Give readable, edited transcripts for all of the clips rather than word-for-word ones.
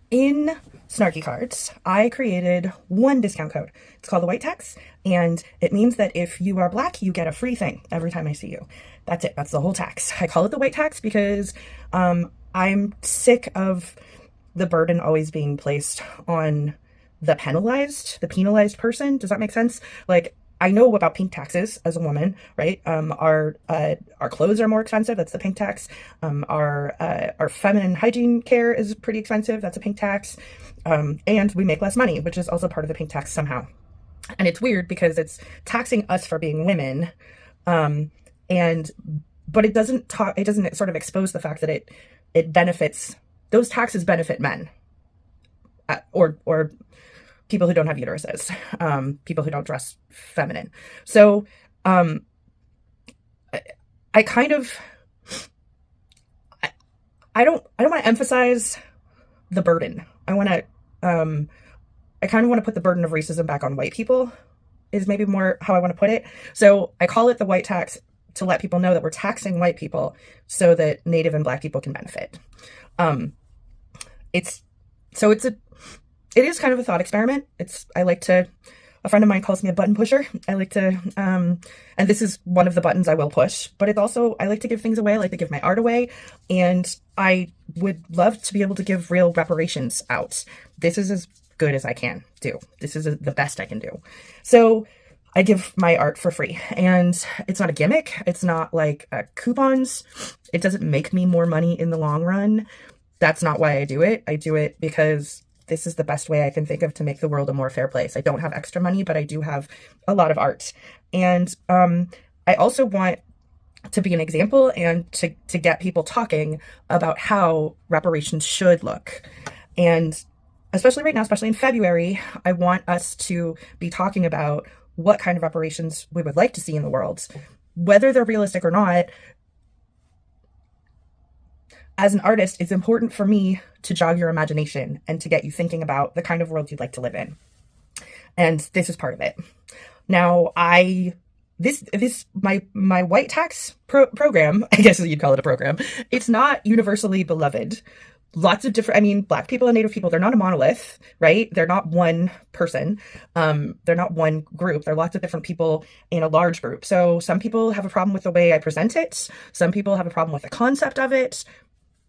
in Snarky Cards, I created one discount code. It's called the Whyt Tax, and it means that if you are Black, you get a free thing every time I see you. That's it. That's the whole tax. I call it the Whyt Tax because I'm sick of the burden always being placed on the penalized person. Does that make sense? Like, I know about pink taxes as a woman, right? Our clothes are more expensive. That's the pink tax. Our feminine hygiene care is pretty expensive. That's a pink tax. And we make less money, which is also part of the pink tax somehow. And it's weird because it's taxing us for being women, and but it doesn't sort of expose the fact that it benefits, those taxes benefit men, or people who don't have uteruses, people who don't dress feminine. So I kind of I don't want to emphasize the burden. I kind of want to put the burden of racism back on white people, is maybe more how I want to put it. So I call it the Whyt Tax to let people know that we're taxing white people so that Native and Black people can benefit. Um, it's so it's a it is kind of a thought experiment. A friend of mine calls me a button pusher. I like to, and this is one of the buttons I will push, but it's also, I like to give things away. I like to give my art away, and I would love to be able to give real reparations out. This is as good as I can do. This is the best I can do. So I give my art for free, and it's not a gimmick. It's not like coupons. It doesn't make me more money in the long run. That's not why I do it. I do it because this is the best way I can think of to make the world a more fair place. I don't have extra money, but I do have a lot of art. And I also want to be an example and to get people talking about how reparations should look. And especially right now, especially in February, I want us to be talking about what kind of reparations we would like to see in the world. Whether they're realistic or not, as an artist, it's important for me to jog your imagination and to get you thinking about the kind of world you'd like to live in. And this is part of it. Now, my Whyt Tax program, I guess you'd call it a program, it's not universally beloved. Lots of different, I mean, Black people and Native people, they're not a monolith, right? They're not one person. They're not one group. There are lots of different people in a large group. So some people have a problem with the way I present it. Some people have a problem with the concept of it.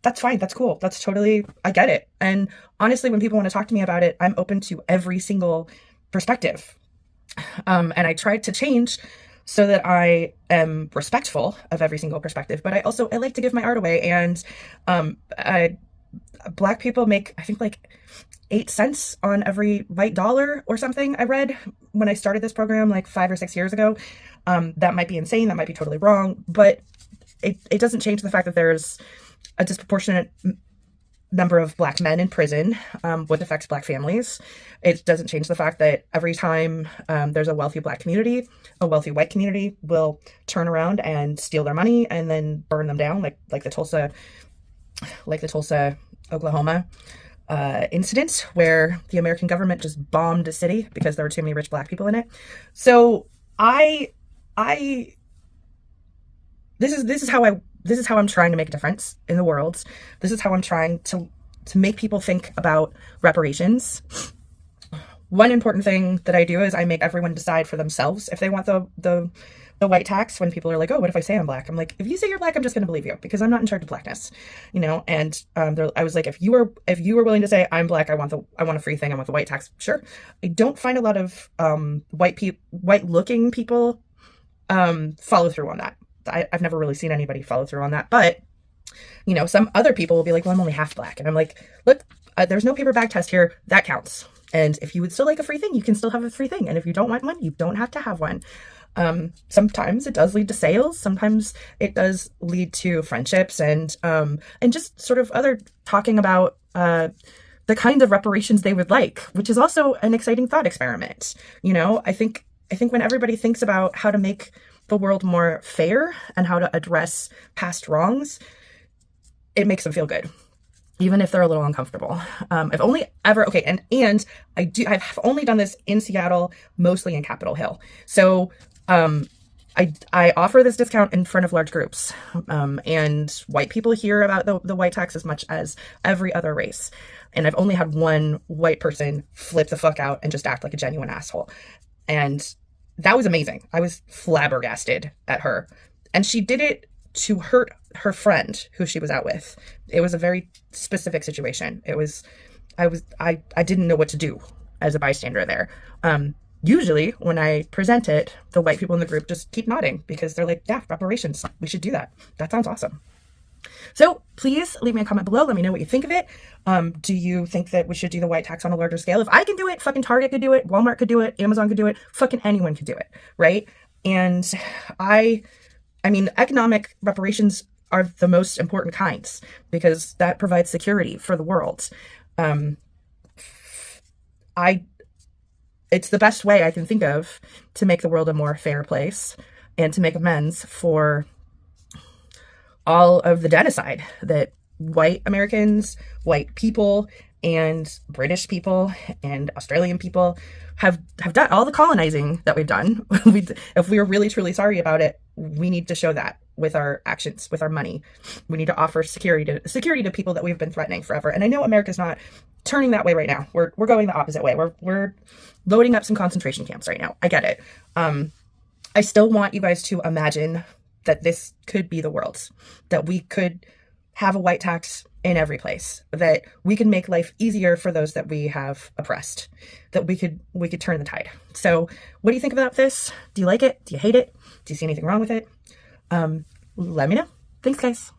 That's fine. That's cool. That's totally, I get it. And honestly, when people want to talk to me about it, I'm open to every single perspective. And I try to change so that I am respectful of every single perspective, but I like to give my art away. And Black people make, I think, like 8 cents on every white dollar or something. I read when I started this program like 5 or 6 years ago. That might be insane. That might be totally wrong, but it doesn't change the fact that there's a disproportionate number of Black men in prison, which affects Black families. It doesn't change the fact that every time there's a wealthy Black community, a wealthy white community will turn around and steal their money and then burn them down, like the Tulsa, Oklahoma incident where the American government just bombed a city because there were too many rich Black people in it. So this is how I'm trying to make a difference in the world. This is how I'm trying to make people think about reparations. One important thing that I do is I make everyone decide for themselves if they want the Whyt Tax. When people are like, oh, what if I say I'm Black? I'm like, if you say you're Black, I'm just going to believe you because I'm not in charge of Blackness, you know? And I was like, if you were willing to say I'm Black, I want a free thing. I want the Whyt Tax. Sure. I don't find a lot of white looking people follow through on that. I've never really seen anybody follow through on that, but you know, some other people will be like, well, I'm only half Black. And I'm like, look, there's no paper bag test here. That counts. And if you would still like a free thing, you can still have a free thing. And if you don't want one, you don't have to have one. Sometimes it does lead to sales. Sometimes it does lead to friendships and just sort of other talking about, the kind of reparations they would like, which is also an exciting thought experiment. You know, I think when everybody thinks about how to make the world more fair and how to address past wrongs, it makes them feel good, even if they're a little uncomfortable. I've only ever, okay, and I've only done this in Seattle, mostly in Capitol Hill. So I offer this discount in front of large groups, and white people hear about the white tax as much as every other race. And I've only had one white person flip the fuck out and just act like a genuine asshole. And that was amazing. I was flabbergasted at her. And she did it to hurt her friend who she was out with. It was a very specific situation. I didn't know what to do as a bystander there. Usually when I present it, the white people in the group just keep nodding because they're like, yeah, reparations, we should do that. That sounds awesome. So please leave me a comment below. Let me know what you think of it. Do you think that we should do the white tax on a larger scale? If I can do it, fucking Target could do it, Walmart could do it, Amazon could do it, fucking anyone could do it, right? And I mean, economic reparations are the most important kinds because that provides security for the world. It's the best way I can think of to make the world a more fair place and to make amends for all of the genocide that white Americans, white people, and British people and Australian people have done, all the colonizing that we've done. If we are really truly sorry about it, we need to show that with our actions, with our money. We need to offer security to people that we've been threatening forever. And I know America's not turning that way right now. We're going the opposite way. We're loading up some concentration camps right now. I get it. I still want you guys to imagine that this could be the world, that we could have a white tax in every place, that we can make life easier for those that we have oppressed, that we could turn the tide. So what do you think about this? Do you like it? Do you hate it? Do you see anything wrong with it? Let me know. Thanks, guys.